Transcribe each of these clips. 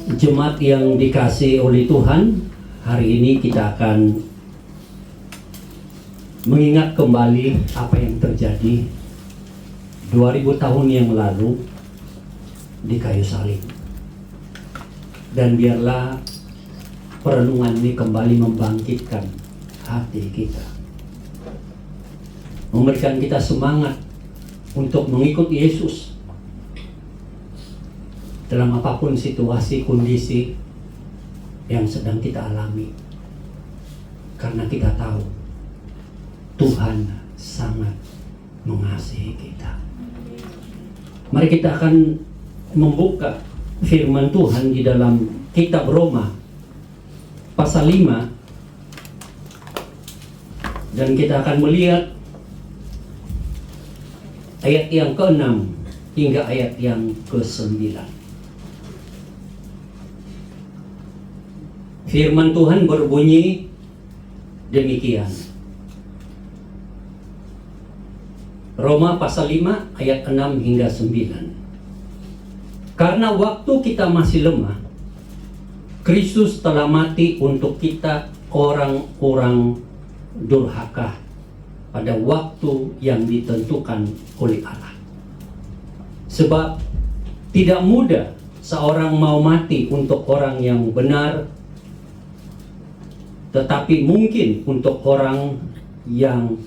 Jemaat yang dikasihi oleh Tuhan, hari ini kita akan mengingat kembali apa yang terjadi 2000 tahun yang lalu di kayu salib. Dan biarlah perenungan ini kembali membangkitkan hati kita, memberikan kita semangat untuk mengikut Yesus dalam apapun situasi, kondisi yang sedang kita alami. Karena kita tahu Tuhan sangat mengasihi kita. Mari kita akan membuka firman Tuhan di dalam kitab Roma pasal 5, dan kita akan melihat ayat yang ke-6 hingga ayat yang ke-9. Firman Tuhan berbunyi demikian. Roma pasal 5 ayat 6 hingga 9. Karena waktu kita masih lemah, Kristus telah mati untuk kita orang-orang durhaka pada waktu yang ditentukan oleh Allah. Sebab tidak mudah seorang mau mati untuk orang yang benar, tetapi mungkin untuk orang yang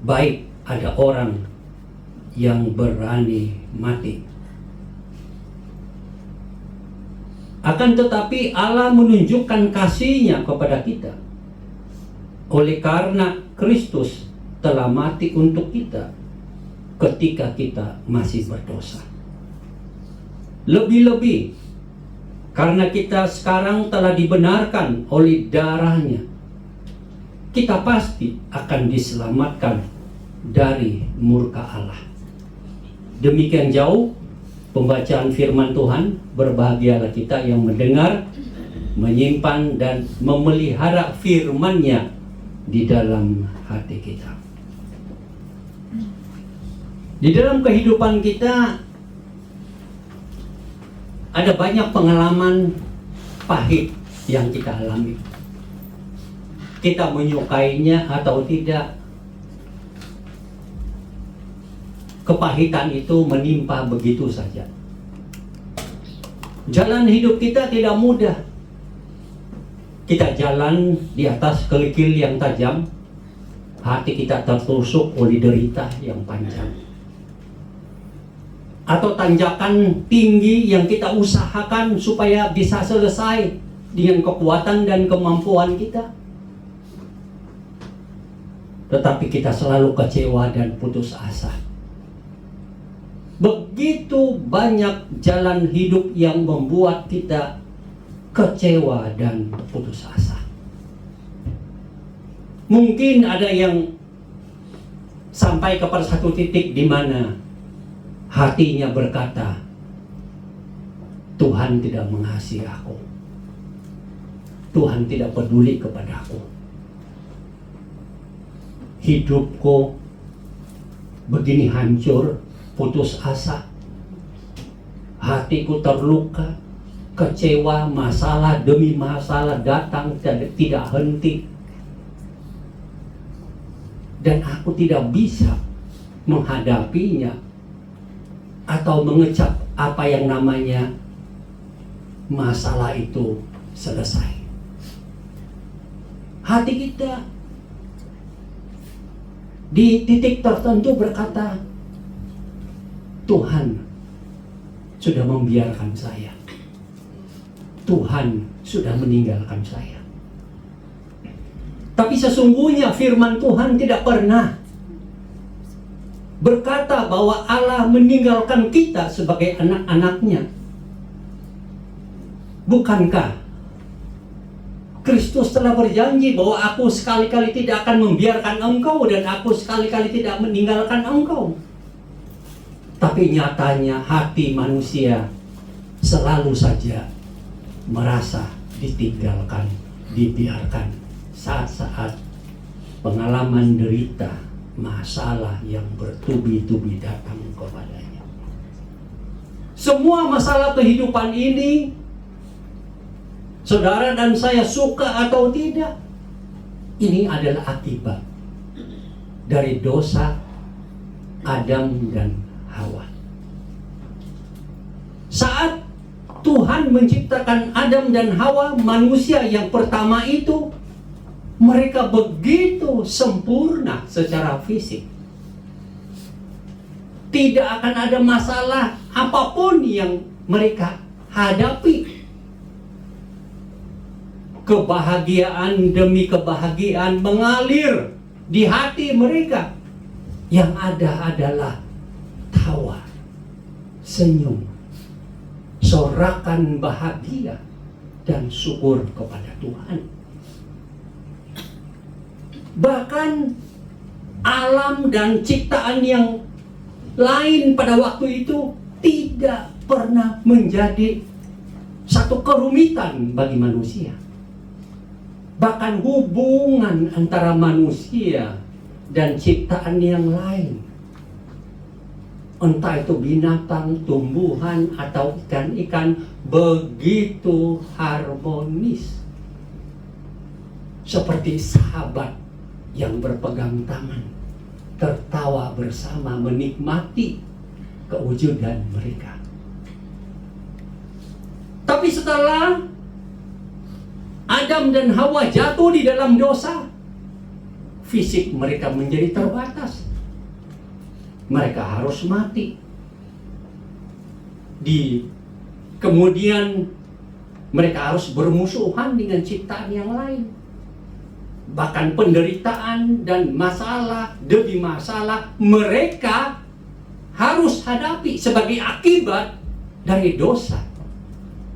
baik ada orang yang berani mati. Akan tetapi Allah menunjukkan kasih-Nya kepada kita oleh karena Kristus telah mati untuk kita ketika kita masih berdosa. Lebih-lebih karena kita sekarang telah dibenarkan oleh darah-Nya, kita pasti akan diselamatkan dari murka Allah. Demikian jauh pembacaan firman Tuhan. Berbahagialah kita yang mendengar, menyimpan dan memelihara firman-Nya di dalam hati kita. Di dalam kehidupan kita ada banyak pengalaman pahit yang kita alami. Kita menyukainya atau tidak, kepahitan itu menimpa begitu saja. Jalan hidup kita tidak mudah. Kita jalan di atas kerikil yang tajam, hati kita tertusuk oleh derita yang panjang. Atau tanjakan tinggi yang kita usahakan supaya bisa selesai dengan kekuatan dan kemampuan kita. Tetapi kita selalu kecewa dan putus asa. Begitu banyak jalan hidup yang membuat kita kecewa dan putus asa. Mungkin ada yang sampai kepada satu titik di mana hatinya berkata, Tuhan tidak mengasihi aku. Tuhan tidak peduli kepadaku. Hidupku begini hancur, putus asa. Hatiku terluka, kecewa, masalah demi masalah datang tidak henti. Dan aku tidak bisa menghadapinya atau mengecap apa yang namanya masalah itu selesai. Hati kita di titik tertentu berkata, Tuhan sudah membiarkan saya. Tuhan sudah meninggalkan saya. Tapi sesungguhnya firman Tuhan tidak pernah berkata bahwa Allah meninggalkan kita sebagai anak-anak-Nya. Bukankah Kristus telah berjanji bahwa aku sekali-kali tidak akan membiarkan engkau dan aku sekali-kali tidak meninggalkan engkau. Tapi nyatanya hati manusia selalu saja merasa ditinggalkan, dibiarkan saat-saat pengalaman derita, masalah yang bertubi-tubi datang kepadanya. Semua masalah kehidupan ini saudara dan saya suka atau tidak, ini adalah akibat dari dosa Adam dan Hawa. Saat Tuhan menciptakan Adam dan Hawa, manusia yang pertama itu, mereka begitu sempurna secara fisik. Tidak akan ada masalah apapun yang mereka hadapi. Kebahagiaan demi kebahagiaan mengalir di hati mereka. Yang ada adalah tawa, senyum, sorakan bahagia, dan syukur kepada Tuhan. Bahkan alam dan ciptaan yang lain pada waktu itu tidak pernah menjadi satu kerumitan bagi manusia. Bahkan hubungan antara manusia dan ciptaan yang lain, entah itu binatang, tumbuhan, atau ikan-ikan, begitu harmonis. Seperti sahabat yang berpegang tangan, tertawa bersama, menikmati kewujudan mereka. Tapi setelah Adam dan Hawa jatuh di dalam dosa, fisik mereka menjadi terbatas. Mereka harus mati. Kemudian mereka harus bermusuhan dengan ciptaan yang lain. Bahkan penderitaan dan masalah demi masalah mereka harus hadapi sebagai akibat dari dosa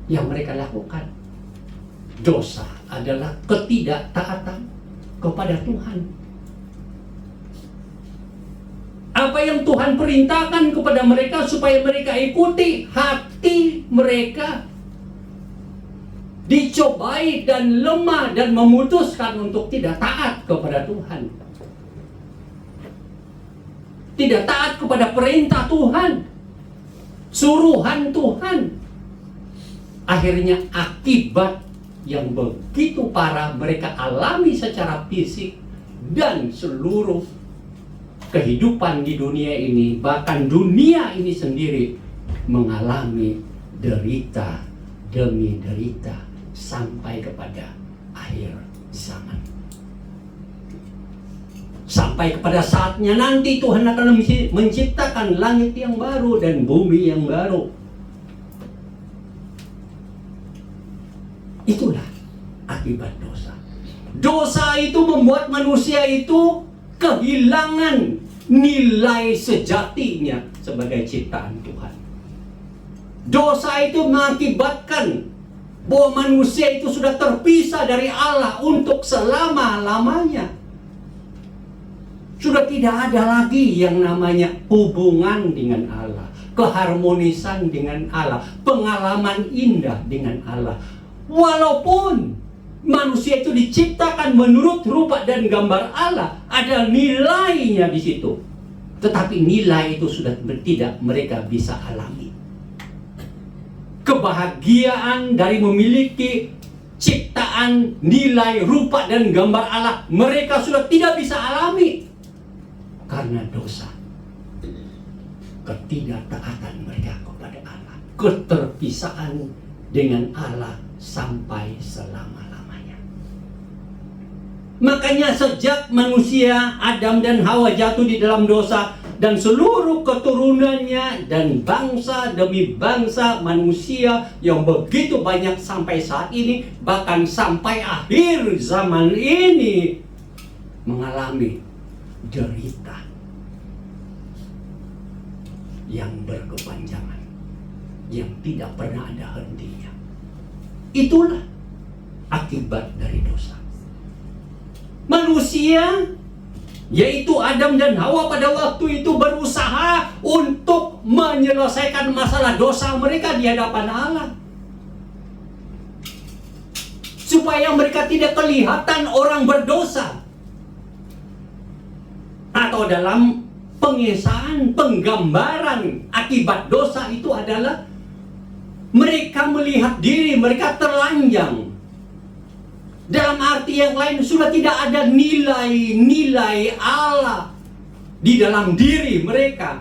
yang mereka lakukan. Dosa adalah ketidaktaatan kepada Tuhan. Apa yang Tuhan perintahkan kepada mereka supaya mereka ikuti, hati mereka dicobai dan lemah dan memutuskan untuk tidak taat kepada Tuhan. Tidak taat kepada perintah Tuhan, suruhan Tuhan. Akhirnya akibat yang begitu parah mereka alami secara fisik dan seluruh kehidupan di dunia ini, bahkan dunia ini sendiri mengalami derita demi derita sampai kepada akhir zaman. Sampai kepada saatnya nanti Tuhan akan menciptakan langit yang baru dan bumi yang baru. Itulah akibat dosa. Dosa itu membuat manusia itu kehilangan nilai sejatinya sebagai ciptaan Tuhan. Dosa itu mengakibatkan bahwa manusia itu sudah terpisah dari Allah untuk selama-lamanya. Sudah tidak ada lagi yang namanya hubungan dengan Allah, keharmonisan dengan Allah, pengalaman indah dengan Allah. Walaupun manusia itu diciptakan menurut rupa dan gambar Allah, ada nilainya di situ. Tetapi nilai itu sudah tidak mereka bisa alami. Kebahagiaan dari memiliki ciptaan, nilai, rupa dan gambar Allah, mereka sudah tidak bisa alami karena dosa. Ketidaktaatan mereka kepada Allah, keterpisaan dengan Allah sampai selama-lamanya. Makanya sejak manusia Adam dan Hawa jatuh di dalam dosa, dan seluruh keturunannya dan bangsa demi bangsa manusia yang begitu banyak sampai saat ini, bahkan sampai akhir zaman ini, mengalami derita yang berkepanjangan, yang tidak pernah ada hentinya. Itulah akibat dari dosa. Manusia, yaitu Adam dan Hawa, pada waktu itu berusaha untuk menyelesaikan masalah dosa mereka di hadapan Allah, supaya mereka tidak kelihatan orang berdosa. Atau dalam pengesahan, penggambaran akibat dosa itu adalah mereka melihat diri mereka terlanjang Dalam arti yang lain, sudah tidak ada nilai-nilai Allah di dalam diri mereka.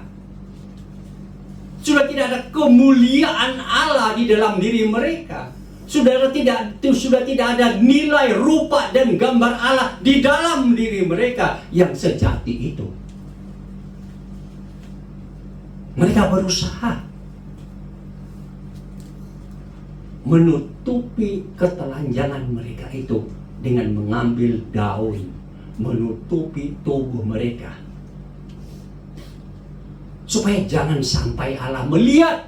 Sudah tidak ada kemuliaan Allah di dalam diri mereka. Sudah tidak ada nilai rupa dan gambar Allah di dalam diri mereka yang sejati itu. Mereka berusaha menutupi ketelanjangan mereka itu dengan mengambil daun, menutupi tubuh mereka, supaya jangan sampai Allah melihat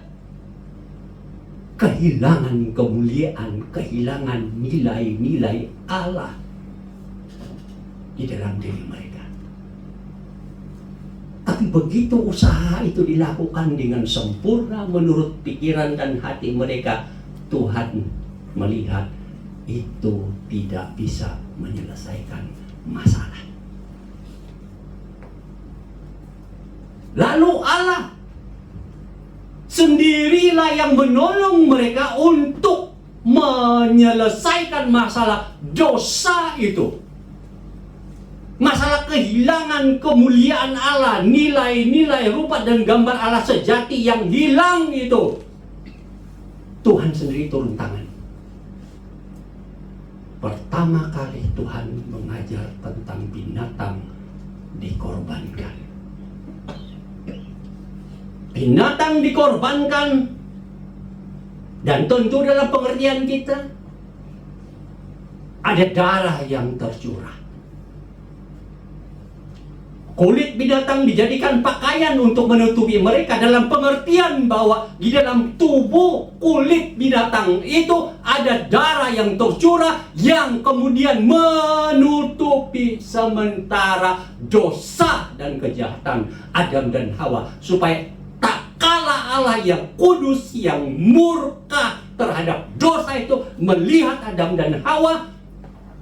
kehilangan kemuliaan, kehilangan nilai-nilai Allah di dalam diri mereka. Tapi begitu usaha itu dilakukan dengan sempurna menurut pikiran dan hati mereka, Tuhan melihat itu tidak bisa menyelesaikan masalah. Lalu Allah sendirilah yang menolong mereka untuk menyelesaikan masalah dosa itu. Masalah kehilangan kemuliaan Allah, nilai-nilai rupa dan gambar Allah sejati yang hilang itu. Tuhan sendiri turun tangan. Pertama kali Tuhan mengajar tentang binatang dikorbankan. Binatang dikorbankan, dan tentu dalam pengertian kita ada darah yang tercurah. Kulit binatang dijadikan pakaian untuk menutupi mereka, dalam pengertian bahwa di dalam tubuh kulit binatang itu ada darah yang tercurah yang kemudian menutupi sementara dosa dan kejahatan Adam dan Hawa, supaya tak kala Allah yang kudus, yang murka terhadap dosa itu melihat Adam dan Hawa,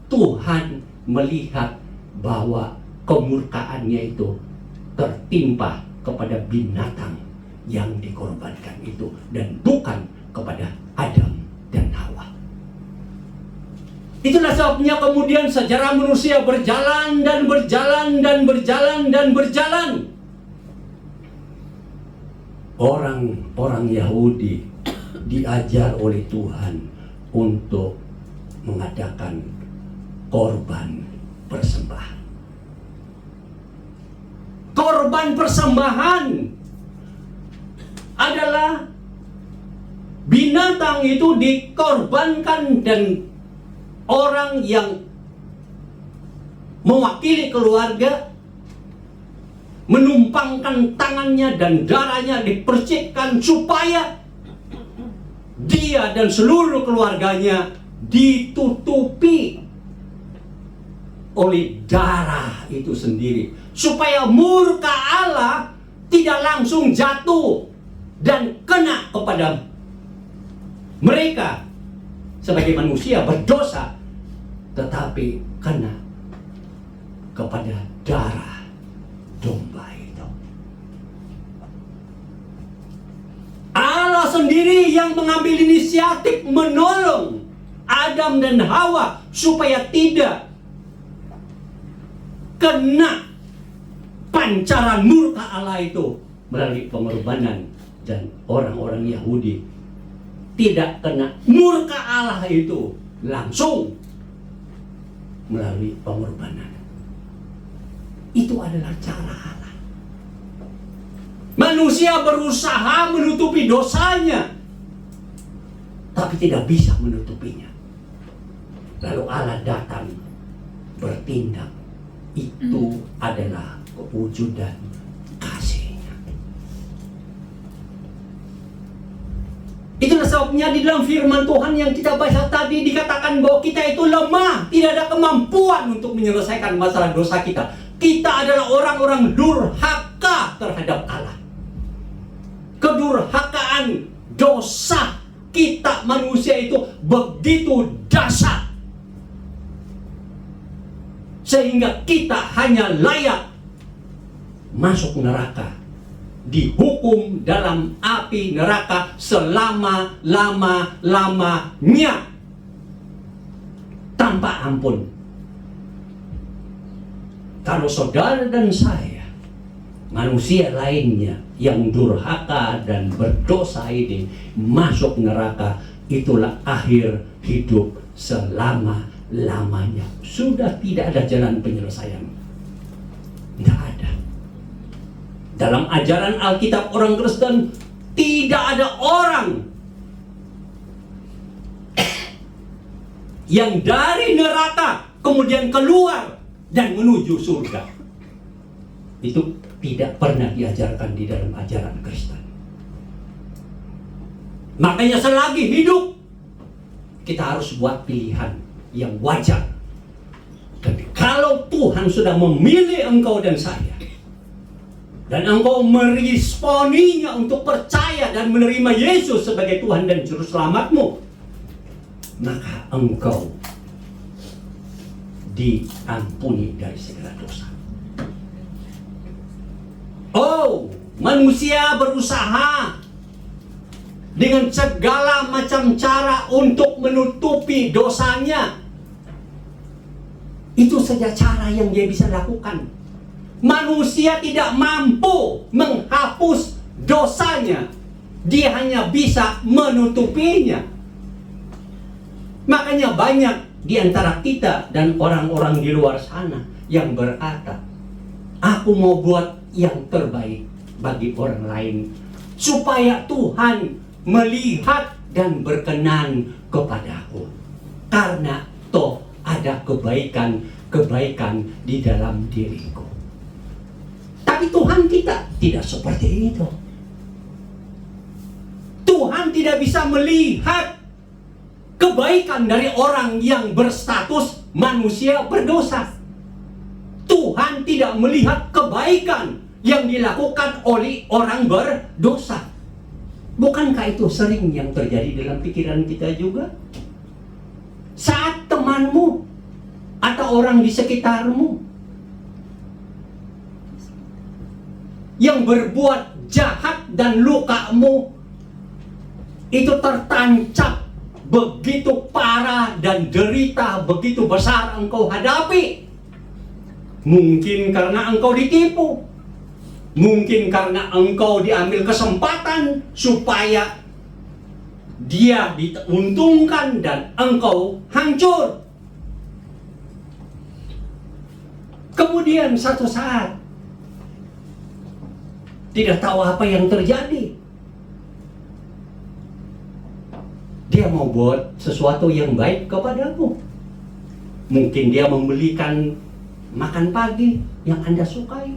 Tuhan melihat bahwa kemurkaannya itu tertimpa kepada binatang yang dikorbankan itu, dan bukan kepada Adam dan Hawa. Itulah sebabnya kemudian sejarah manusia berjalan dan berjalan dan berjalan dan berjalan. Orang-orang Yahudi diajar oleh Tuhan untuk mengadakan korban persembahan. Korban persembahan adalah binatang itu dikorbankan, dan orang yang mewakili keluarga menumpangkan tangannya dan darahnya dipercikkan supaya dia dan seluruh keluarganya ditutupi oleh darah itu sendiri, supaya murka Allah tidak langsung jatuh dan kena kepada mereka sebagai manusia berdosa, tetapi kena kepada darah domba itu. Allah sendiri yang mengambil inisiatif menolong Adam dan Hawa supaya tidak kena pancaran murka Allah itu melalui pengorbanan, dan orang-orang Yahudi tidak kena murka Allah itu langsung melalui pengorbanan. Itu adalah cara Allah. Manusia berusaha menutupi dosanya, tapi tidak bisa menutupinya. Lalu Allah datang bertindak. Itu adalah kewujudan kasih-Nya. Itulah sebabnya di dalam firman Tuhan yang kita baca tadi dikatakan bahwa kita itu lemah, tidak ada kemampuan untuk menyelesaikan masalah dosa kita. Kita adalah orang-orang durhaka terhadap Allah. Kedurhakaan dosa kita manusia itu begitu dahsyat, sehingga kita hanya layak masuk neraka, dihukum dalam api neraka selama-lamanya tanpa ampun. Kalau saudara dan saya, manusia lainnya yang durhaka dan berdosa ini masuk neraka, itulah akhir hidup selama-lamanya. Sudah tidak ada jalan penyelesaian. Tidak ada. Dalam ajaran Alkitab orang Kristen, tidak ada orang yang dari neraka kemudian keluar dan menuju surga. Itu tidak pernah diajarkan di dalam ajaran Kristen. Makanya selagi hidup, kita harus buat pilihan yang wajar. Dan kalau Tuhan sudah memilih engkau dan saya, dan engkau meresponinya untuk percaya dan menerima Yesus sebagai Tuhan dan Juru Selamatmu, maka engkau diampuni dari segala dosa. Oh, manusia berusaha dengan segala macam cara untuk menutupi dosanya. Itu saja cara yang dia bisa lakukan. Manusia tidak mampu menghapus dosanya. Dia hanya bisa menutupinya. Makanya banyak di antara kita dan orang-orang di luar sana yang berkata, aku mau buat yang terbaik bagi orang lain, supaya Tuhan melihat dan berkenan kepadaku. Karena toh ada kebaikan di dalam diriku. Tapi Tuhan kita tidak seperti itu. Tuhan tidak bisa melihat kebaikan dari orang yang berstatus manusia berdosa. Tuhan tidak melihat kebaikan yang dilakukan oleh orang berdosa. Bukankah itu sering yang terjadi dalam pikiran kita juga? Saat temanmu atau orang di sekitarmu yang berbuat jahat dan lukamu itu tertancap begitu parah dan derita begitu besar engkau hadapi. Mungkin karena engkau ditipu, mungkin karena engkau diambil kesempatan supaya dia diuntungkan dan engkau hancur. Kemudian satu saat tidak tahu apa yang terjadi, dia mau buat sesuatu yang baik kepadamu. Mungkin dia membelikan makan pagi yang Anda sukai,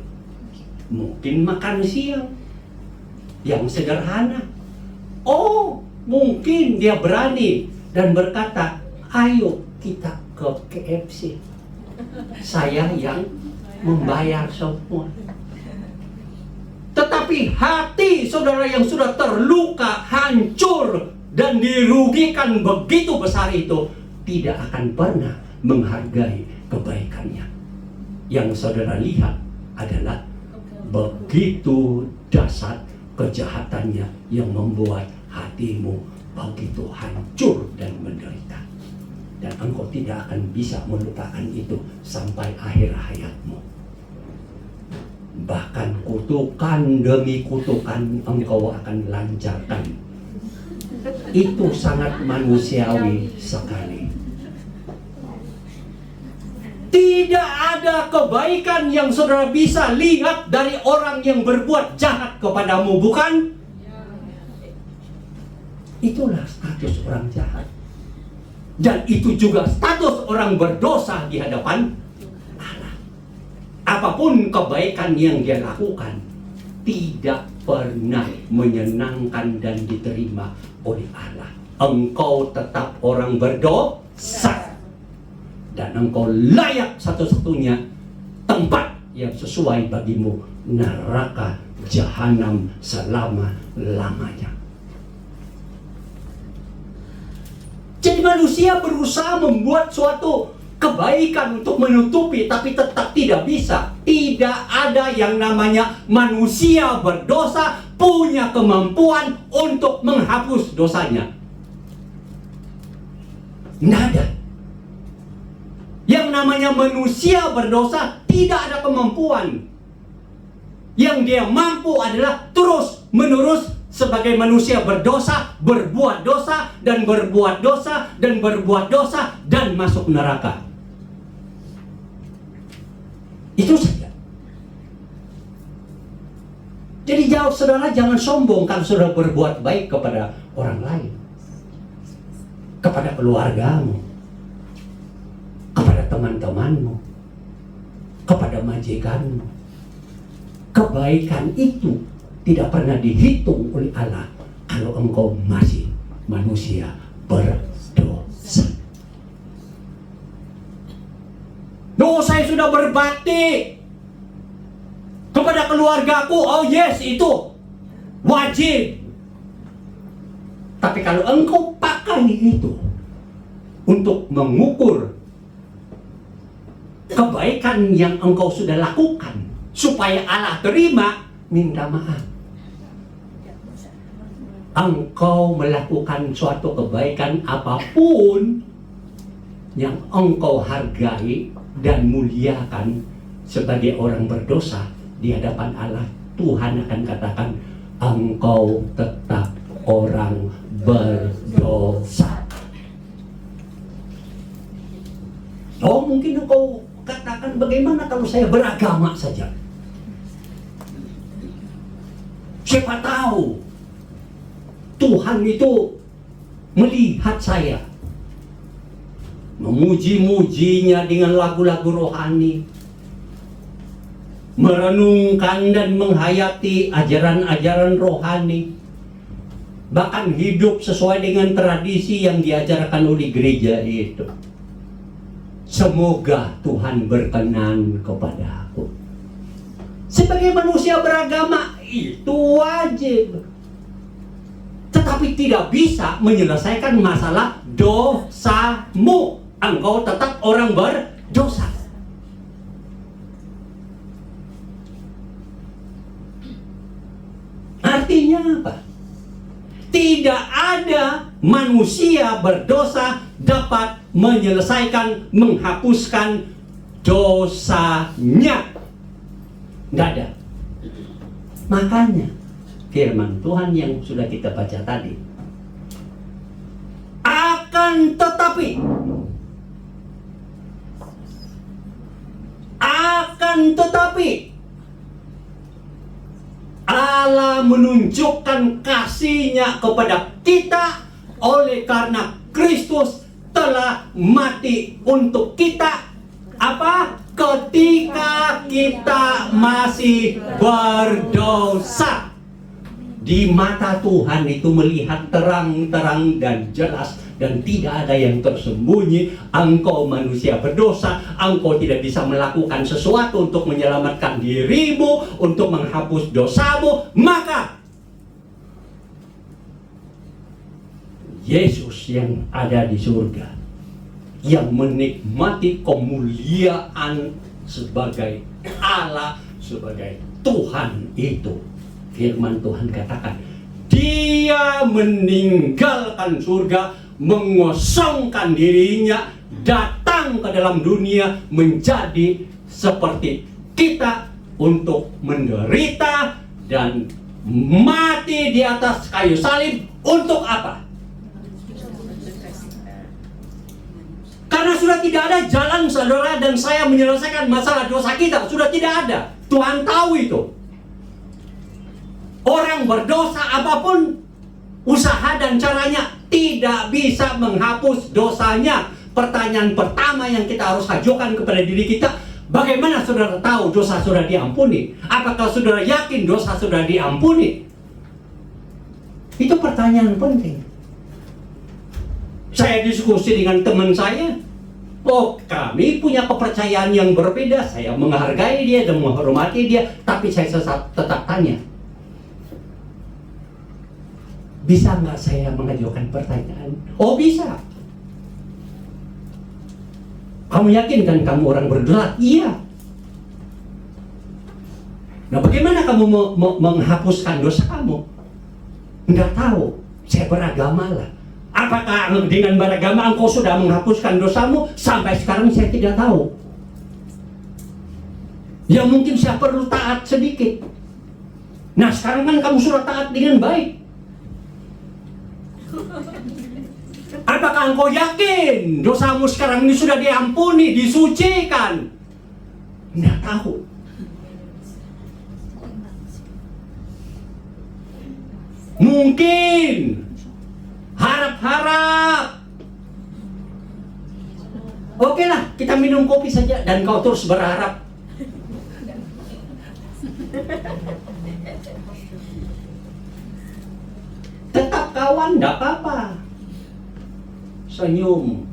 mungkin makan siang yang sederhana. Oh, mungkin dia berani dan berkata, ayo kita ke KFC, saya yang membayar semua. Tetapi hati saudara yang sudah terluka, hancur dan dirugikan begitu besar itu tidak akan pernah menghargai kebaikannya. Yang saudara lihat adalah begitu dahsyat kejahatannya yang membuat hatimu begitu hancur dan menderita. Dan engkau tidak akan bisa melupakan itu sampai akhir hayatmu. Bahkan kutukan demi kutukan engkau akan lancarkan. Itu sangat manusiawi sekali. Tidak ada kebaikan yang saudara bisa lihat dari orang yang berbuat jahat kepadamu, bukan? Itulah status orang jahat. Dan itu juga status orang berdosa di hadapan Allah. Apapun kebaikan yang dia lakukan tidak pernah menyenangkan dan diterima oleh Allah. Engkau tetap orang berdosa. Dan engkau layak satu-satunya tempat yang sesuai bagimu, neraka jahanam selama-lamanya. Jadi manusia berusaha membuat suatu kebaikan untuk menutupi, tapi tetap tidak bisa. Tidak ada yang namanya manusia berdosa punya kemampuan untuk menghapus dosanya. Tidak ada. Yang namanya manusia berdosa tidak ada kemampuan. Yang dia mampu adalah terus menerus sebagai manusia berdosa, berbuat dosa, dan berbuat dosa, dan berbuat dosa, dan masuk neraka. Itu saja. Jadi jawab saudara, jangan sombong kalau sudah berbuat baik kepada orang lain, kepada keluargamu, kepada teman-temanmu, kepada majikanmu. Kebaikan itu tidak pernah dihitung oleh Allah kalau engkau masih manusia berdosa. Saya sudah berbakti kepada keluargaku. Oh yes, itu wajib. Tapi kalau engkau pakai itu untuk mengukur kebaikan yang engkau sudah lakukan supaya Allah terima, minta maaf. Engkau melakukan suatu kebaikan apapun yang engkau hargai dan muliakan sebagai orang berdosa di hadapan Allah, Tuhan akan katakan engkau tetap orang berdosa. Oh, mungkin engkau katakan, bagaimana kalau saya beragama saja? Siapa tahu Tuhan itu melihat saya, memuji-mujinya dengan lagu-lagu rohani, merenungkan dan menghayati ajaran-ajaran rohani, bahkan hidup sesuai dengan tradisi yang diajarkan oleh gereja itu. Semoga Tuhan berkenan kepada aku. Sebagai manusia beragama itu wajib, tetapi tidak bisa menyelesaikan masalah dosamu. Engkau tetap orang berdosa. Artinya apa? Tidak ada manusia berdosa dapat menyelesaikan, menghapuskan dosanya. Tidak ada. Makanya firman Tuhan yang sudah kita baca tadi, akan tetapi Allah menunjukkan kasih-Nya kepada kita oleh karena Kristus telah mati untuk kita. Apa? Ketika kita masih berdosa. Di mata Tuhan itu melihat terang-terang dan jelas, dan tidak ada yang tersembunyi. Engkau manusia berdosa, engkau tidak bisa melakukan sesuatu untuk menyelamatkan dirimu, untuk menghapus dosamu. Maka Yesus yang ada di surga, yang menikmati kemuliaan sebagai Allah, sebagai Tuhan itu, firman Tuhan katakan, Dia meninggalkan surga, mengosongkan dirinya, datang ke dalam dunia menjadi seperti kita untuk menderita dan mati di atas kayu salib. Untuk apa? Karena sudah tidak ada jalan saudara dan saya menyelesaikan masalah dosa kita. Sudah tidak ada. Tuhan tahu itu. Orang berdosa apapun usaha dan caranya tidak bisa menghapus dosanya. Pertanyaan pertama yang kita harus ajukan kepada diri kita, bagaimana saudara tahu dosa sudah diampuni? Apakah saudara yakin dosa sudah diampuni? Itu pertanyaan penting. Saya diskusi dengan teman saya. Oh, kami punya kepercayaan yang berbeda. Saya menghargai dia dan menghormati dia, tapi saya tetap tanya, bisa nggak saya mengajukan pertanyaan? Oh, bisa. Kamu yakin kan kamu orang berdosa? Iya. Nah, bagaimana kamu menghapuskan dosa kamu? Nggak tahu. Saya beragama lah. Apakah dengan beragama engkau sudah menghapuskan dosamu? Sampai sekarang saya tidak tahu. Ya mungkin saya perlu taat sedikit. Nah sekarang kan kamu sudah taat dengan baik. Apakah engkau yakin dosamu sekarang ini sudah diampuni, disucikan? Nggak tahu. Mungkin harap-harap. Oke lah, kita minum kopi saja dan kau terus berharap. Tetap kawan, enggak apa-apa. Senyum.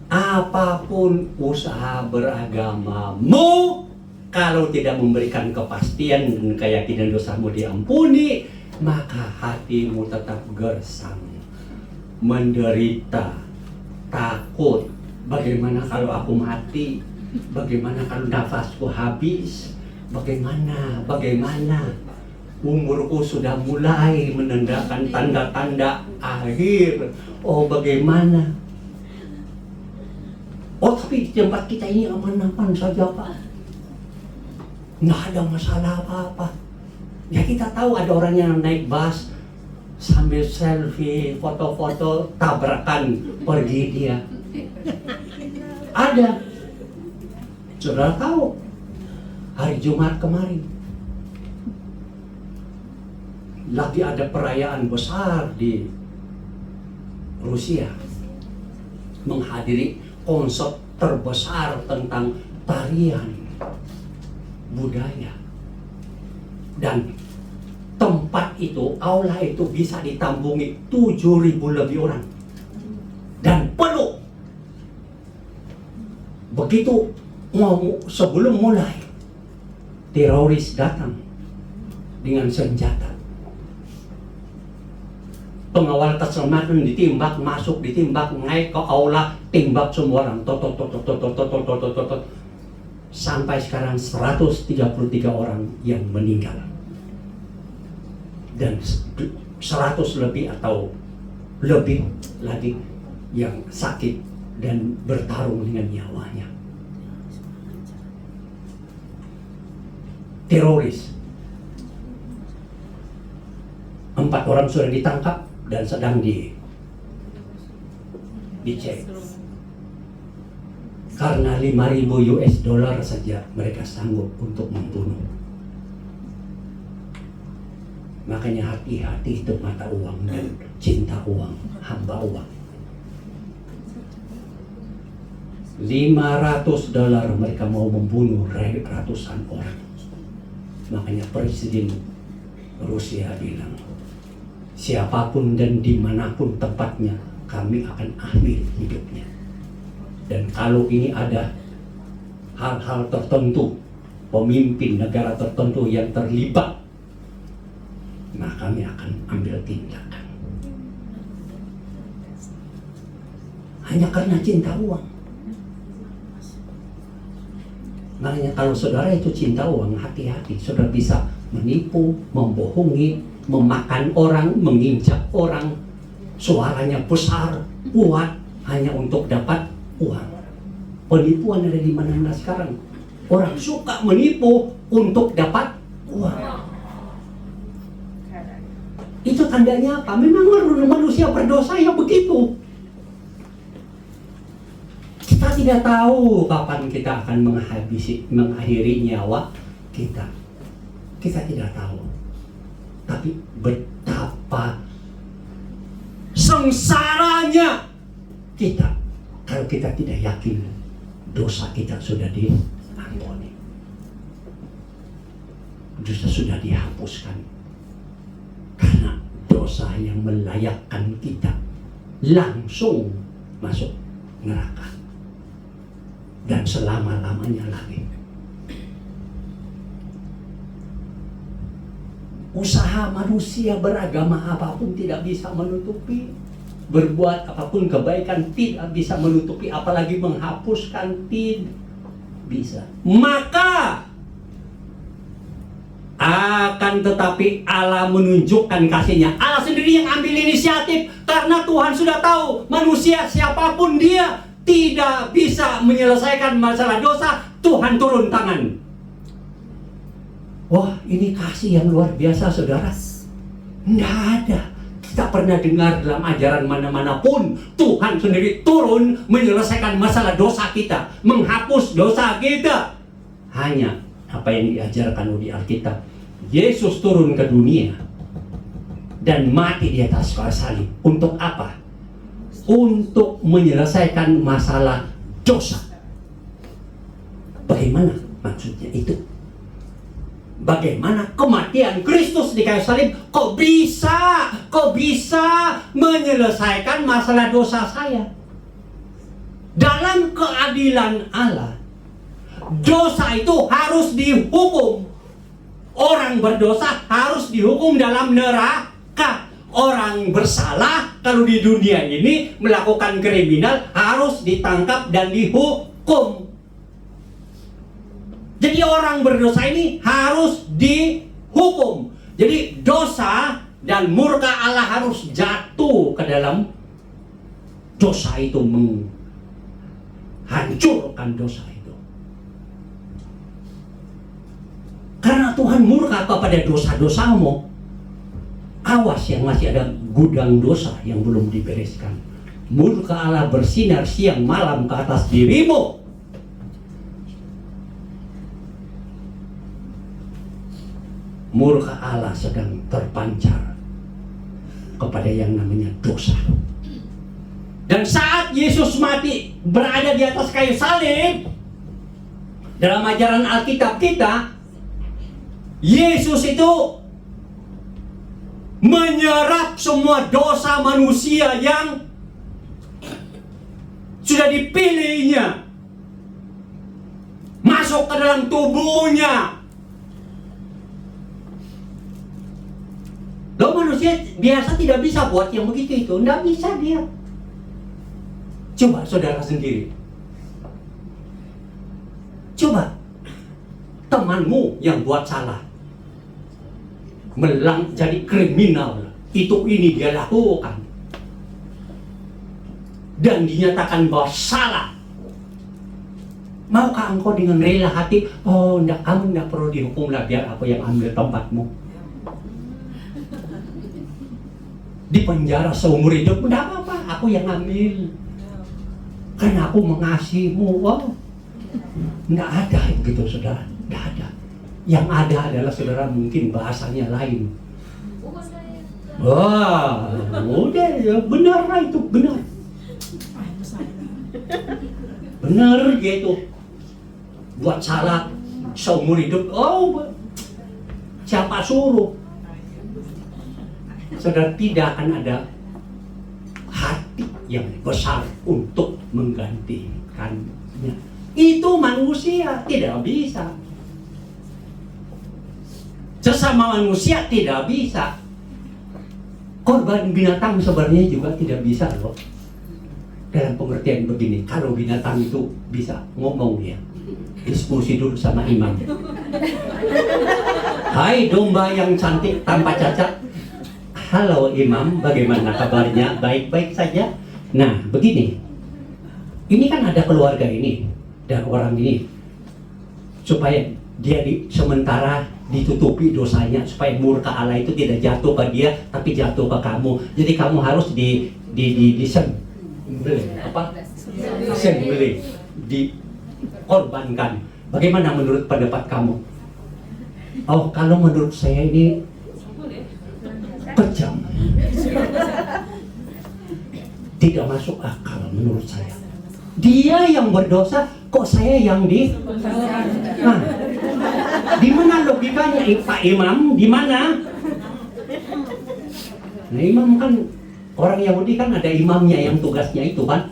Apapun usaha beragamamu, kalau tidak memberikan kepastian dan keyakinan dosamu diampuni, maka hatimu tetap gersang, menderita, takut. Bagaimana kalau aku mati? Bagaimana kalau nafasku habis? Bagaimana? Umurku sudah mulai menandakan tanda-tanda akhir. Oh bagaimana? Oh tapi di tempat kita ini aman-aman saja Pak. Nggak ada masalah apa-apa. Ya kita tahu ada orang yang naik bus sambil selfie, foto-foto, tabrakan, pergi dia. Ada. Saudara tahu, hari Jumat kemarin lagi ada perayaan besar di Rusia, menghadiri konsep terbesar tentang tarian budaya. Dan tempat itu, aula itu bisa ditampung 7.000 lebih orang. Dan penuh. Begitu sebelum mulai, teroris datang dengan senjata. Pengawal keselamatan ditembak, masuk ditembak, naik ke aula, tembak semua orang, sampai sekarang 133 orang yang meninggal dan 100 lebih atau lebih lagi yang sakit dan bertarung dengan nyawanya. Teroris 4 orang sudah ditangkap dan sedang dicek. Karena 5.000 US dollar saja mereka sanggup untuk membunuh. Makanya hati-hati itu mata uang dan cinta uang, hamba uang. 500 dolar mereka mau membunuh ratusan orang. Makanya Presiden Rusia bilang, siapapun dan dimanapun tempatnya, kami akan ambil hidupnya. Dan kalau ini ada hal-hal tertentu, pemimpin negara tertentu yang terlibat, nah kami akan ambil tindakan. Hanya karena cinta uang. Makanya kalau saudara itu cinta uang, hati-hati. Saudara bisa menipu, membohongi, memakan orang, menginjak orang, suaranya besar, kuat, hanya untuk dapat uang. Penipuan ada di mana-mana sekarang. Orang suka menipu untuk dapat uang. Itu tandanya apa? Memang manusia berdosa ya begitu. Kita tidak tahu kapan kita akan mengakhiri nyawa kita. Kita tidak tahu. Tapi betapa sengsaranya kita kalau kita tidak yakin dosa kita sudah diampuni, dosa sudah dihapuskan. Karena dosa yang melayakkan kita langsung masuk neraka dan selama-lamanya lagi. Usaha manusia beragama apapun tidak bisa menutupi, berbuat apapun kebaikan tidak bisa menutupi, apalagi menghapuskan, tidak bisa. Maka Akan tetapi Allah menunjukkan kasih-Nya. Allah sendiri yang ambil inisiatif, karena Tuhan sudah tahu manusia siapapun dia tidak bisa menyelesaikan masalah dosa. Tuhan turun tangan. Wah, ini kasih yang luar biasa, saudara. Tidak ada. Kita pernah dengar dalam ajaran mana-mana pun Tuhan sendiri turun menyelesaikan masalah dosa kita, menghapus dosa kita. Hanya apa yang diajarkan di Alkitab, Yesus turun ke dunia dan mati di atas kayu salib. Untuk apa? Untuk menyelesaikan masalah dosa. Bagaimana maksudnya itu? Bagaimana kematian Kristus di kayu salib kok bisa menyelesaikan masalah dosa saya? Dalam keadilan Allah, dosa itu harus dihukum. Orang berdosa harus dihukum dalam neraka. Orang bersalah kalau di dunia ini melakukan kriminal harus ditangkap dan dihukum. Jadi orang berdosa ini harus dihukum. Jadi dosa dan murka Allah harus jatuh ke dalam dosa itu, menghancurkan dosa itu. Karena Tuhan murka kepada dosa-dosamu, awas yang masih ada gudang dosa yang belum dibereskan. Murka Allah bersinar siang malam ke atas dirimu. Murka Allah sedang terpancar kepada yang namanya dosa. Dan saat Yesus mati berada di atas kayu salib, dalam ajaran Alkitab kita, Yesus itu menyerap semua dosa manusia yang sudah dipilihnya masuk ke dalam tubuhnya. Loh, manusia biasa tidak bisa buat yang begitu itu. Tidak bisa dia. Coba saudara sendiri. Coba temanmu yang buat salah, jadi kriminal, ini dia lakukan, dan dinyatakan bahwa salah. Maukah engkau dengan rela hati, oh enggak, kamu enggak perlu dihukum lah, biar aku yang ambil tempatmu. Di penjara seumur hidup, enggak apa-apa, aku yang ambil, karena aku mengasihimu. Oh, enggak ada gitu, saudara, enggak ada. Yang ada adalah, saudara, mungkin bahasanya lain. Wah, udah ya, benar lah itu, benar. Benar gitu. Buat salah seumur hidup, oh, siapa suruh? Saudara, tidak akan ada hati yang besar untuk menggantikannya. Itu manusia tidak bisa. Sesama manusia tidak bisa. Korban binatang sebenarnya juga tidak bisa loh. Dalam pengertian begini, kalau binatang itu bisa ngomong dia, diskusi dulu sama imam. Hai domba yang cantik tanpa cacat. Halo imam, bagaimana kabarnya? Baik-baik saja. Nah, begini. Ini kan ada keluarga ini dan orang ini, supaya dia sementara ditutupi dosanya, supaya murka Allah itu tidak jatuh ke dia tapi jatuh ke kamu. Jadi kamu harus disembelih, dikorbankan. Bagaimana menurut pendapat kamu? Oh, kalau menurut saya ini kejam, tidak masuk akal menurut saya. Dia yang berdosa, kok saya yang nah, di mana logikanya, Pak Imam? Di mana? Nah, imam kan orang Yahudi kan ada imamnya yang tugasnya itu kan.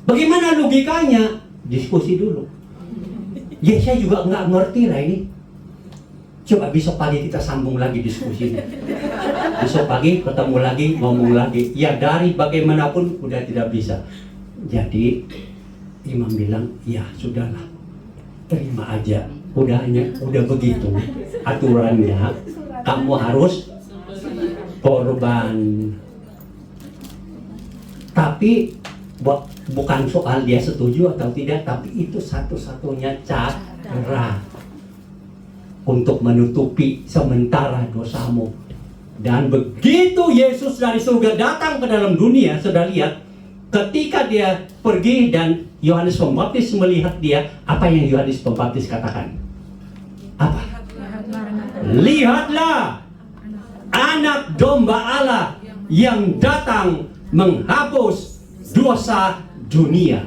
Bagaimana logikanya? Diskusi dulu. Ya, saya juga nggak ngerti lah ini. Coba besok pagi kita sambung lagi diskusinya. Besok pagi ketemu lagi, ngomong lagi. Ya, dari bagaimanapun udah tidak bisa. Jadi imam bilang, ya sudahlah, terima aja udah begitu aturannya, kamu harus korban. Tapi bukan soal dia setuju atau tidak, tapi itu satu-satunya cara untuk menutupi sementara dosamu. Dan begitu Yesus dari surga datang ke dalam dunia, sudah lihat, ketika dia pergi dan Yohanes Pembaptis melihat dia, apa yang Yohanes Pembaptis katakan? Apa? Lihatlah anak domba Allah yang datang menghapus dosa dunia.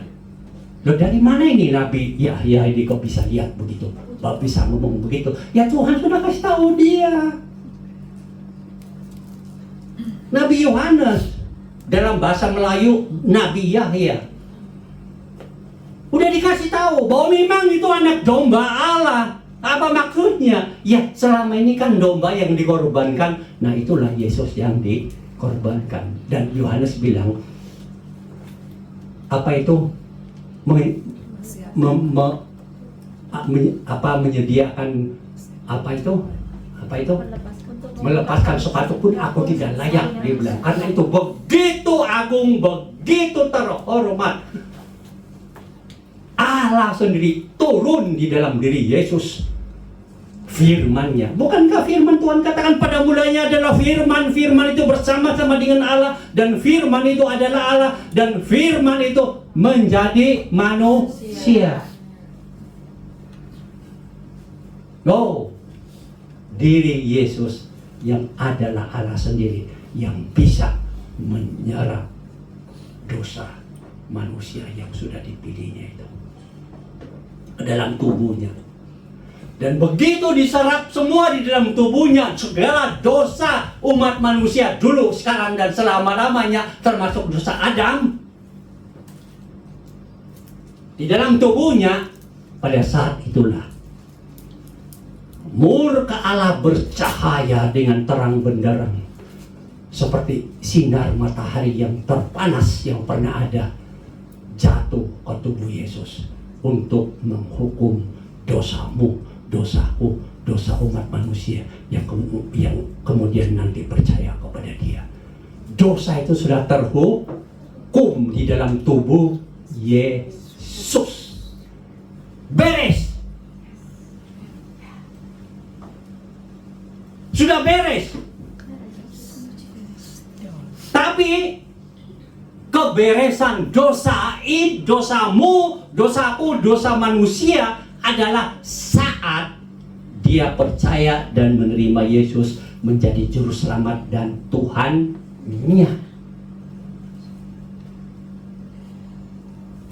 Loh, dari mana ini Nabi Yahya ini kok bisa lihat begitu? Kok bisa ngomong begitu? Ya Tuhan sudah kasih tahu dia. Nabi Yohanes, dalam bahasa Melayu Nabi Yahya, udah dikasih tahu bahwa memang itu anak domba Allah. Apa maksudnya? Ya selama ini kan domba yang dikorbankan. Nah itulah Yesus yang dikorbankan. Dan Yohanes bilang, apa itu? Menyediakan apa itu? Melepaskan sepatu pun aku tidak layak, dia bilang. Karena itu begitu agung, begitu terhormat. Allah sendiri turun di dalam diri Yesus. Firman-Nya. Bukankah firman Tuhan katakan pada mulanya adalah firman. Firman itu bersama-sama dengan Allah. Dan firman itu adalah Allah. Dan firman itu menjadi manusia. Oh, diri Yesus yang adalah Allah sendiri yang bisa menyerap dosa manusia yang sudah dipilihnya itu ke dalam tubuhnya. Dan begitu diserap semua di dalam tubuhnya, segala dosa umat manusia dulu, sekarang, dan selama-lamanya, termasuk dosa Adam, di dalam tubuhnya, pada saat itulah murka Allah bercahaya dengan terang benderang seperti sinar matahari yang terpanas yang pernah ada, jatuh ke tubuh Yesus untuk menghukum dosamu, dosaku, dosa umat manusia yang kemudian nanti percaya kepada Dia. Dosa itu sudah terhukum di dalam tubuh Yesus. Beres. Sudah beres. Tapi keberesan dosamu, dosaku, dosa manusia adalah saat dia percaya dan menerima Yesus menjadi juru selamat dan Tuhannya.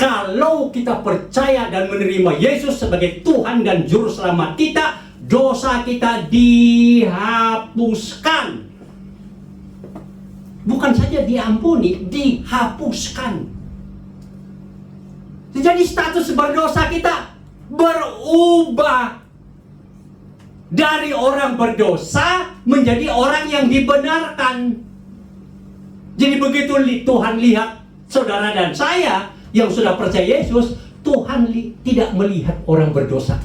Kalau kita percaya dan menerima Yesus sebagai Tuhan dan juru selamat kita, dosa kita dihapuskan. Bukan saja diampuni, dihapuskan. Jadi status berdosa kita berubah dari orang berdosa menjadi orang yang dibenarkan. Jadi begitu Tuhan lihat saudara dan saya yang sudah percaya Yesus, Tuhan tidak melihat orang berdosa.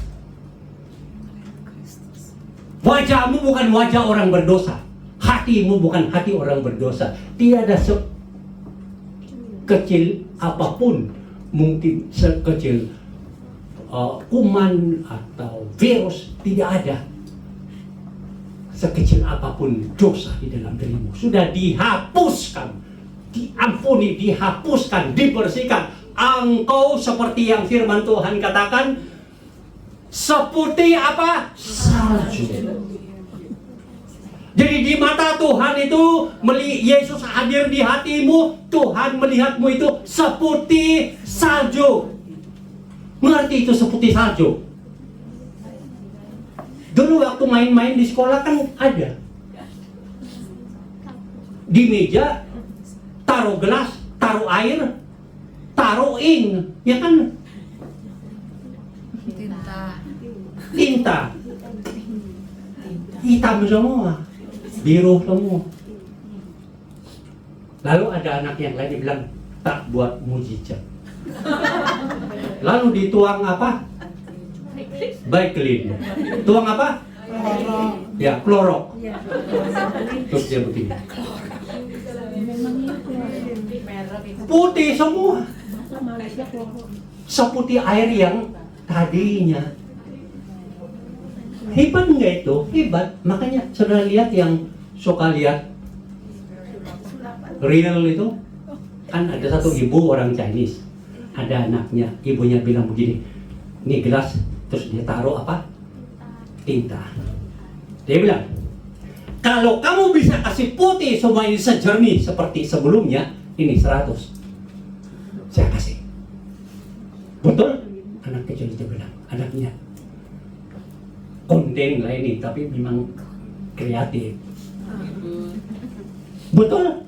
Wajahmu bukan wajah orang berdosa. Hatimu bukan hati orang berdosa. Tiada sekecil apapun, mungkin sekecil kuman atau virus, tidak ada sekecil apapun dosa di dalam dirimu. Sudah dihapuskan, diampuni, dihapuskan, dibersihkan. Engkau seperti yang firman Tuhan katakan, seperti apa? Salju. Jadi di mata Tuhan itu, Yesus hadir di hatimu, Tuhan melihatmu itu seperti salju. Mengerti itu seperti salju? Dulu waktu main-main di sekolah kan ada. Di meja, taruh gelas, taruh air, taruh ink, ya kan? Tinta. Hitam semua. Biru semua. Lalu ada anak yang lain yang bilang, tak buat mujizat. Lalu dituang apa? Baiklin. Tuang apa? Ya, kloro. Terus dia begini. Putih semua. Seputih air yang tadinya. Hebat nggak itu? Hebat. Makanya saudara lihat yang suka lihat real itu, kan ada satu ibu orang Chinese, ada anaknya, ibunya bilang begini, ini gelas, terus dia taruh apa? Tinta. Dia bilang, kalau kamu bisa kasih putih semua ini sejernih seperti sebelumnya, ini 100, saya kasih. Betul? Anak kecil itu bilang, anaknya konten lah ini, tapi memang kreatif. Betul?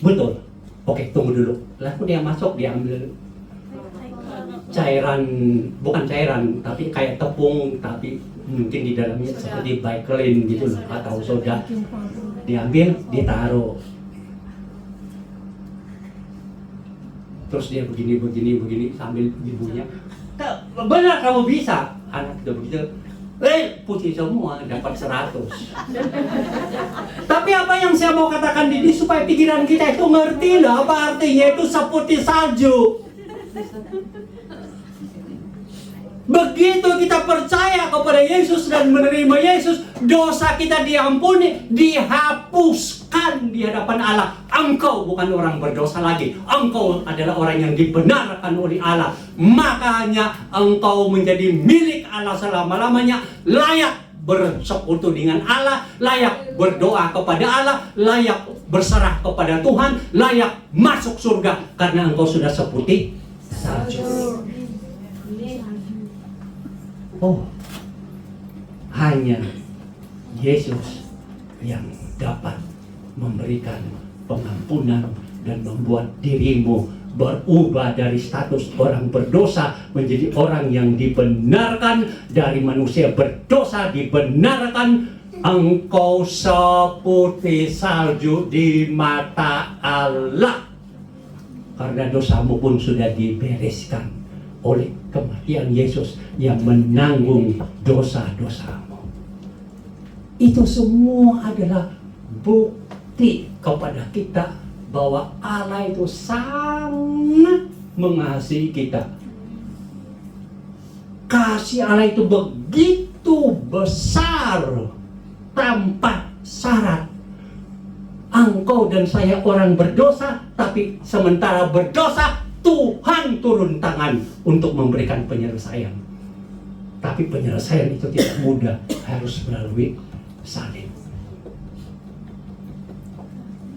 Betul. Oke, tunggu dulu. Lalu dia masuk, dia ambil cairan, bukan cairan, tapi kayak tepung, tapi mungkin di dalamnya seperti Baiklin gitu loh, atau soda. Diambil, ditaruh. Terus dia begini sambil ibunya. Benar kamu bisa. Anak udah begitu. Putih semua, dapat 100. Tapi apa yang saya mau katakan ini supaya pikiran kita itu ngerti lah apa artinya itu seputih salju. Begitu kita percaya kepada Yesus dan menerima Yesus, dosa kita diampuni, dihapuskan di hadapan Allah. Engkau bukan orang berdosa lagi. Engkau adalah orang yang dibenarkan oleh Allah. Makanya engkau menjadi milik Allah selama-lamanya, layak bersekutu dengan Allah, layak berdoa kepada Allah, layak berserah kepada Tuhan, layak masuk surga karena engkau sudah seputih salju. Oh, hanya Yesus yang dapat memberikan pengampunan dan membuat dirimu berubah dari status orang berdosa menjadi orang yang dibenarkan, dari manusia berdosa dibenarkan. Engkau seputih salju di mata Allah karena dosamu pun sudah dibereskan oleh kematian Yesus yang menanggung dosa-dosamu. Itu semua adalah bukti kepada kita bahwa Allah itu sangat mengasihi kita. Kasih Allah itu begitu besar, tanpa syarat. Engkau dan saya orang berdosa, tapi sementara berdosa Tuhan turun tangan untuk memberikan penyelesaian. Tapi penyelesaian itu tidak mudah, harus melalui salib.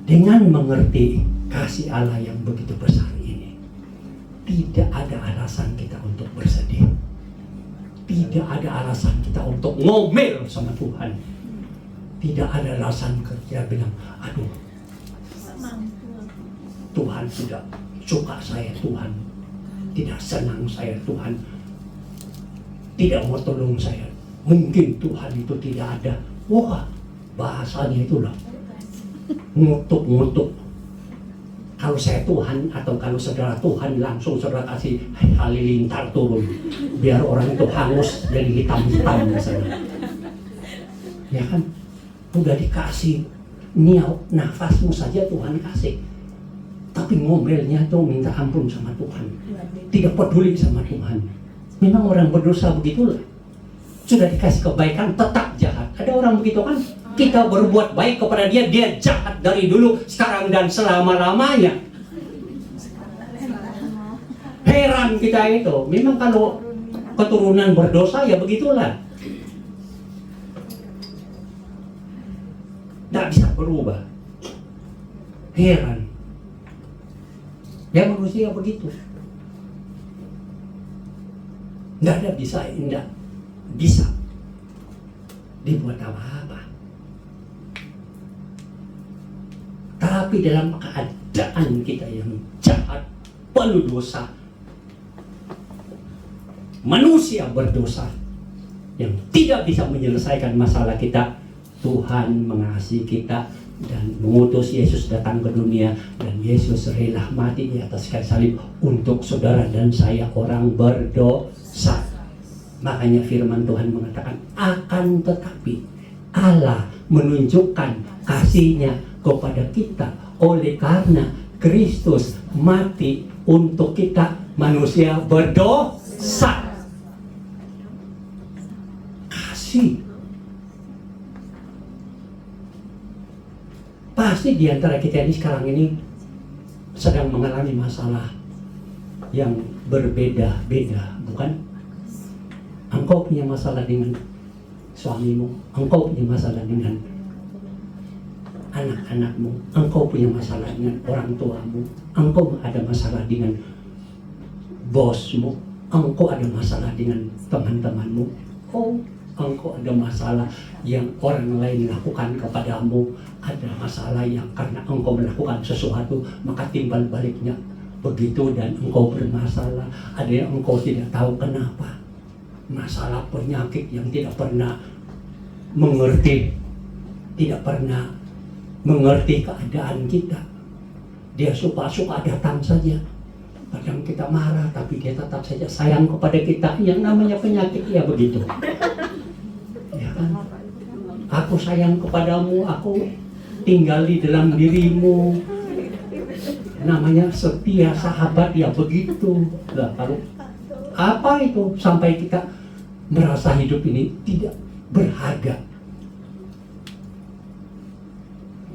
Dengan mengerti kasih Allah yang begitu besar ini, tidak ada alasan kita untuk bersedih. Tidak ada alasan kita untuk ngomel sama Tuhan. Tidak ada alasan kita bilang, aduh, Tuhan tidak suka saya, Tuhan tidak senang saya, Tuhan tidak mau tolong saya, mungkin Tuhan itu tidak ada. Wah, bahasanya itulah ngutuk-ngutuk. Kalau saya Tuhan atau kalau saudara Tuhan, langsung saudara kasih halilintar turun biar orang itu hangus jadi hitam-hitam misalnya. Ya kan, udah dikasih nafasmu saja Tuhan kasih, tapi ngomelnya tuh minta ampun sama Tuhan, tidak peduli sama Tuhan. Memang orang berdosa begitulah. Sudah dikasih kebaikan tetap jahat. Ada orang begitu kan? Kita berbuat baik kepada dia, dia jahat dari dulu, sekarang dan selama-lamanya. Heran kita itu. Memang kalau keturunan berdosa ya begitulah. Tidak bisa berubah. Heran. Ya manusia begitu. Tidak bisa dibuat apa-apa. Tapi dalam keadaan kita yang jahat, penuh dosa, manusia berdosa yang tidak bisa menyelesaikan masalah kita, Tuhan mengasihi kita dan mengutus Yesus datang ke dunia, dan Yesus rela mati di atas kayu salib untuk saudara dan saya orang berdosa. Makanya firman Tuhan mengatakan, akan tetapi Allah menunjukkan kasih-Nya kepada kita oleh karena Kristus mati untuk kita manusia berdosa. Kasih. Pasti di antara kita ini sekarang ini sedang mengalami masalah yang berbeda-beda, bukan? Engkau punya masalah dengan suamimu, engkau punya masalah dengan anak-anakmu, engkau punya masalah dengan orang tuamu, engkau ada masalah dengan bosmu, engkau ada masalah dengan teman-temanmu, engkau ada masalah yang orang lain lakukan kepadamu, ada masalah yang karena engkau melakukan sesuatu maka timbal baliknya begitu dan engkau bermasalah. Ada yang engkau tidak tahu kenapa, masalah penyakit yang tidak pernah mengerti, tidak pernah mengerti keadaan kita. Dia suka-suka datang saja. Kadang kita marah tapi dia tetap saja sayang kepada kita. Yang namanya penyakit ya begitu. Ya kan? Aku sayang kepadamu, aku tinggal di dalam dirimu. Namanya setia sahabat ya begitu. Lah kalau apa itu sampai kita merasa hidup ini tidak berharga.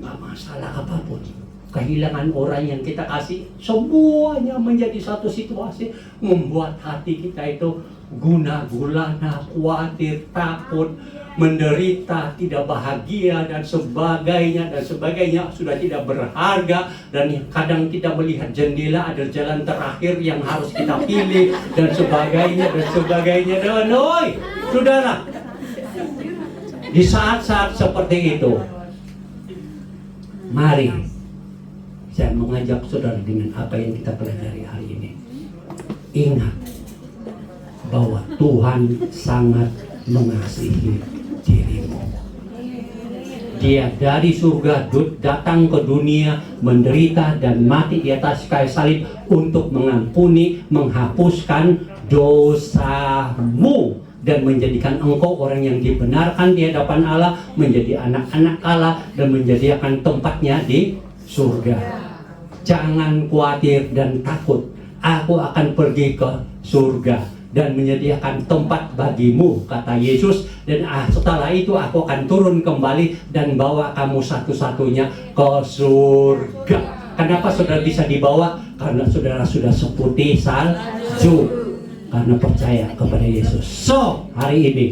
Nggak masalah apapun, kehilangan orang yang kita kasih, semuanya menjadi satu situasi membuat hati kita itu guna-gulana, khawatir, takut, menderita, tidak bahagia dan sebagainya sudah tidak berharga. Dan kadang kita melihat jendela ada jalan terakhir yang harus kita pilih dan sebagainya. Dan saudara, di saat-saat seperti itu, mari saya mengajak saudara dengan apa yang kita pelajari hari ini. Ingat bahwa Tuhan sangat mengasihi dirimu. Dia dari surga datang ke dunia, menderita dan mati di atas kayu salib untuk mengampuni, menghapuskan dosamu dan menjadikan engkau orang yang dibenarkan di hadapan Allah, menjadi anak-anak Allah dan menjadikan tempatnya di surga. Jangan khawatir dan takut. Aku akan pergi ke surga dan menyediakan tempat bagimu, kata Yesus. Dan setelah itu aku akan turun kembali dan bawa kamu satu-satunya ke surga. Kenapa saudara bisa dibawa? Karena saudara sudah seputih salju, karena percaya kepada Yesus. So, hari ini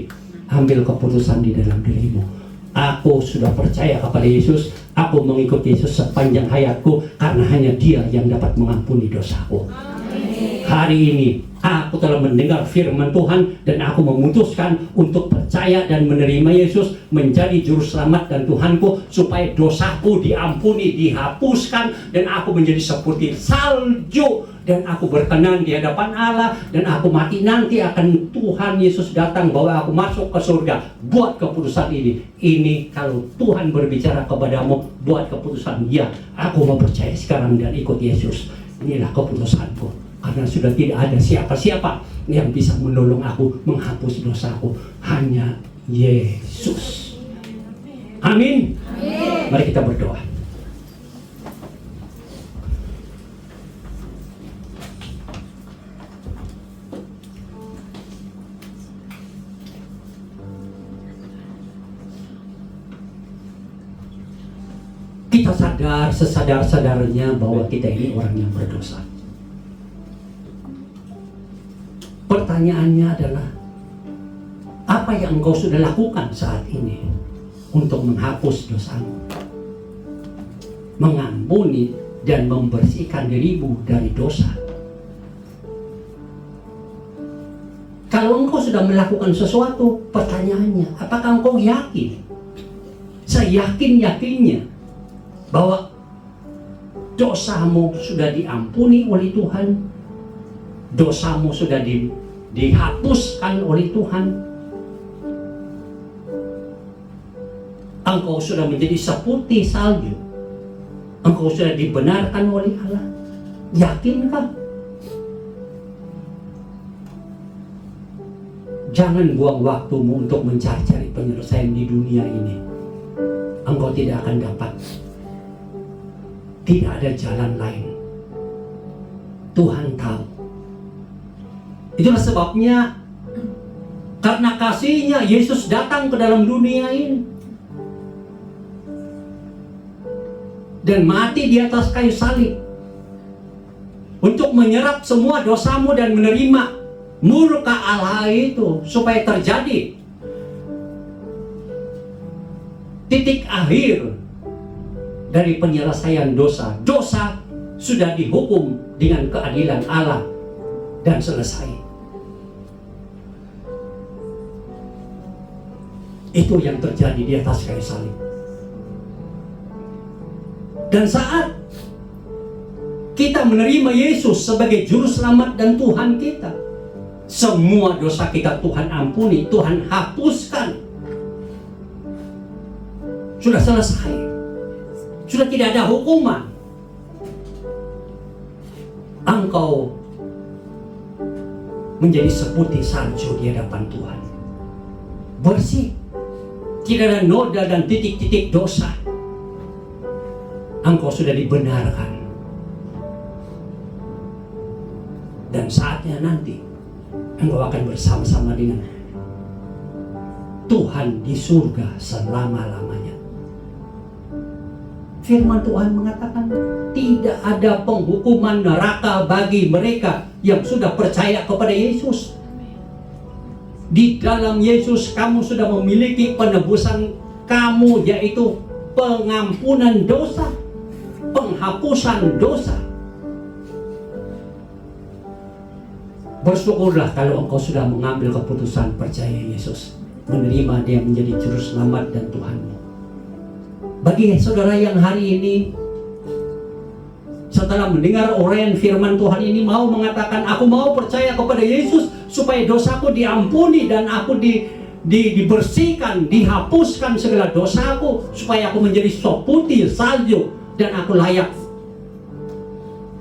ambil keputusan di dalam dirimu. Aku sudah percaya kepada Yesus. Aku mengikuti Yesus sepanjang hayatku karena hanya Dia yang dapat mengampuni dosaku. Hari ini aku telah mendengar firman Tuhan dan aku memutuskan untuk percaya dan menerima Yesus menjadi juru selamat dan Tuhanku, supaya dosaku diampuni, dihapuskan, dan aku menjadi seperti salju, dan aku berkenan di hadapan Allah, dan aku mati nanti akan Tuhan Yesus datang bawa aku masuk ke surga. Buat keputusan ini kalau Tuhan berbicara kepadamu, buat keputusan ya, aku mau percaya sekarang dan ikut Yesus. Inilah keputusanku. Karena sudah tidak ada siapa-siapa yang bisa menolong aku menghapus dosaku, hanya Yesus. Amin. Mari kita berdoa. Kita sadar sesadar-sadarnya bahwa kita ini orang yang berdosa. Pertanyaannya adalah, apa yang engkau sudah lakukan saat ini untuk menghapus dosamu, mengampuni dan membersihkan dirimu dari dosa? Kalau engkau sudah melakukan sesuatu, pertanyaannya, apakah engkau yakin, seyakin-yakinnya bahwa dosamu sudah diampuni oleh Tuhan, dosamu sudah dihapuskan oleh Tuhan, engkau sudah menjadi seputih salju, engkau sudah dibenarkan oleh Allah? Yakinkah? Jangan buang waktumu untuk mencari-cari penyelesaian di dunia ini. Engkau tidak akan dapat. Tidak ada jalan lain. Tuhan tahu. Itulah sebabnya, karena kasih-Nya Yesus datang ke dalam dunia ini dan mati di atas kayu salib untuk menyerap semua dosamu dan menerima murka Allah itu, supaya terjadi titik akhir dari penyelesaian dosa. Dosa sudah dihukum dengan keadilan Allah dan selesai. Itu yang terjadi di atas kayu salib. Dan saat kita menerima Yesus sebagai juru selamat dan Tuhan kita, semua dosa kita Tuhan ampuni, Tuhan hapuskan. Sudah selesai. Sudah tidak ada hukuman. Engkau menjadi seputih salju di hadapan Tuhan. Bersih. Tidak ada noda dan titik-titik dosa. Engkau sudah dibenarkan. Dan saatnya nanti engkau akan bersama-sama dengan Tuhan di surga selama-lamanya. Firman Tuhan mengatakan tidak ada penghukuman neraka bagi mereka yang sudah percaya kepada Yesus. Di dalam Yesus kamu sudah memiliki penebusan kamu, yaitu pengampunan dosa, penghapusan dosa. Bersyukurlah kalau engkau sudah mengambil keputusan percaya Yesus, menerima Dia menjadi juru selamat dan Tuhanmu. Bagi saudara yang hari ini setelah mendengar uraian firman Tuhan ini mau mengatakan, aku mau percaya kepada Yesus supaya dosaku diampuni dan aku dibersihkan, dihapuskan segala dosaku, supaya aku menjadi seputih salju dan aku layak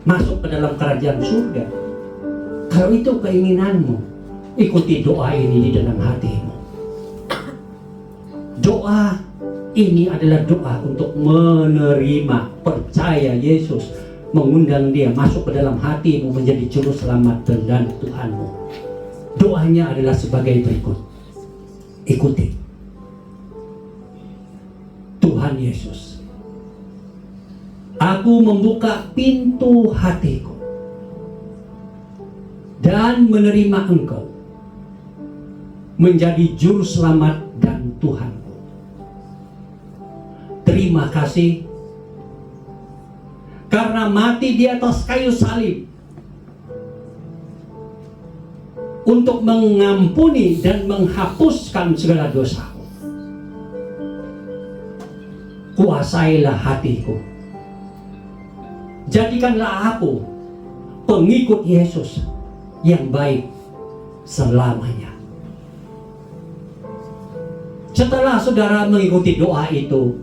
masuk ke dalam kerajaan surga. Kalau itu keinginanmu, ikuti doa ini di dalam hatimu. Doa ini adalah doa untuk menerima, percaya Yesus, mengundang Dia masuk ke dalam hatimu menjadi juru selamat dan Tuhanmu. Doanya adalah sebagai berikut. Ikuti. Tuhan Yesus, aku membuka pintu hatiku dan menerima Engkau menjadi juru selamat dan Tuhanku. Terima kasih karena mati di atas kayu salib untuk mengampuni dan menghapuskan segala dosaku. Kuasailah hatiku. Jadikanlah aku pengikut Yesus yang baik selamanya. Setelah saudara mengikuti doa itu,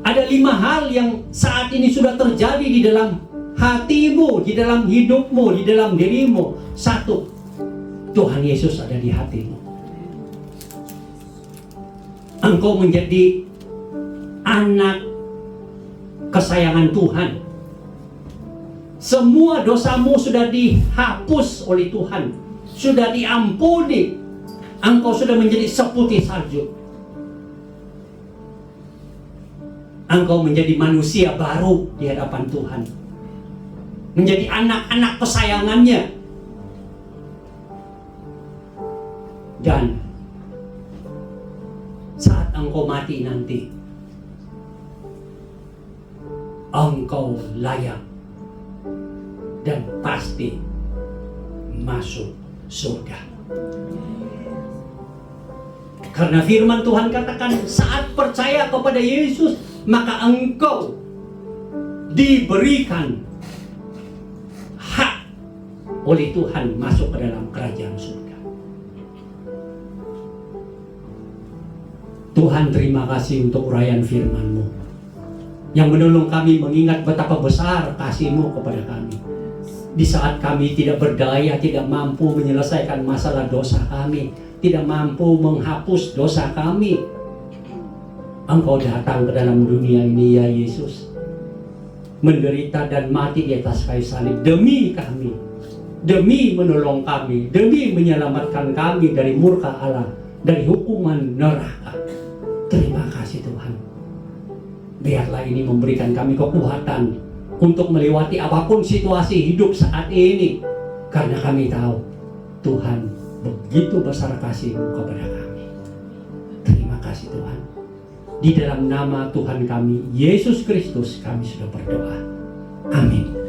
ada 5 hal yang saat ini sudah terjadi di dalam hatimu, di dalam hidupmu, di dalam dirimu. 1, Tuhan Yesus ada di hatimu. Engkau menjadi anak kesayangan Tuhan. Semua dosamu sudah dihapus oleh Tuhan, sudah diampuni. Engkau sudah menjadi seputih salju. Engkau menjadi manusia baru di hadapan Tuhan, menjadi anak-anak kesayangannya. Dan saat engkau mati nanti, engkau layak dan pasti masuk surga. Karena firman Tuhan katakan, saat percaya kepada Yesus, maka engkau diberikan hak oleh Tuhan masuk ke dalam kerajaan surga. Tuhan, terima kasih untuk uraian firman-Mu yang menolong kami mengingat betapa besar kasih-Mu kepada kami. Di saat kami tidak berdaya, tidak mampu menyelesaikan masalah dosa kami, tidak mampu menghapus dosa kami, Engkau datang ke dalam dunia ini ya Yesus, menderita dan mati di atas kayu salib demi kami, demi menolong kami, demi menyelamatkan kami dari murka Allah, dari hukuman neraka. Terima kasih Tuhan. Biarlah ini memberikan kami kekuatan untuk melewati apapun situasi hidup saat ini, karena kami tahu Tuhan begitu besar kasih-Mu kepada kami. Terima kasih Tuhan. Di dalam nama Tuhan kami Yesus Kristus kami sudah berdoa. Amin.